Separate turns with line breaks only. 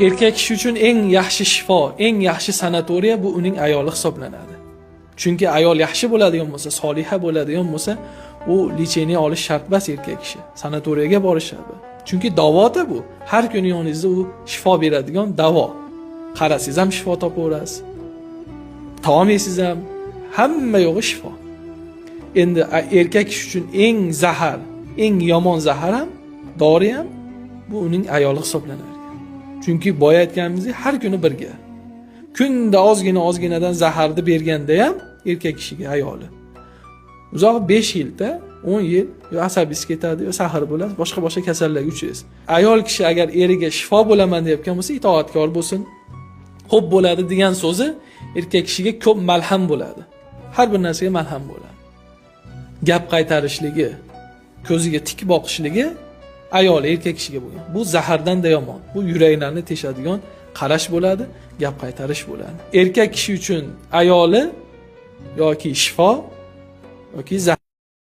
Erkak kishi uchun eng yaxshi shifo, eng yaxshi sanatoriya bu uning ayoli hisoblanadi. Chunki ayol yaxshi bo'ladigan bo'lsa, soliha bo'ladigan bo'lsa, u lecheniya olish shart emas erkak kishi. Sanatoriyaga borishadi. Chunki davoda bu. Har kuni yoningizda u shifo beradigan davo. Qarasangiz ham shifo topaverasiz. Taom yeysiz ham hamma yo'g'i shifo. Endi erkak kishi uchun eng zahar, eng yomon zahar ham, dori ham bu uning ayoli hisoblanadi. Chunki boya aytganimizdek har kuni birga. Kunda ozginadan zaharni berganda ham erkak kishiga ayoli. Uzoq 5 yilda, 10 yil yo asabingiz ketadi, yo sahar bo'lasiz, boshqa kasallarga uchraysiz. Ayol kishi agar eriga shifo bo'laman deyotgan bo'lsa, itoatkor bo'lsin, xo'p bo'ladi degan so'zi erkak kishiga ko'p malham bo'ladi. Har bir narsaga malham bo'ladi. Gap qaytarishligi, ko'ziga tik boqishligi ayoli erkak kishiga bo'lgan. Bu zahardan da yomon. Bu yuraklarni teshadigan qarash bo'ladi, gap qaytarish bo'ladi. Erkak kishi uchun ayoli yoki shifo yoki zahar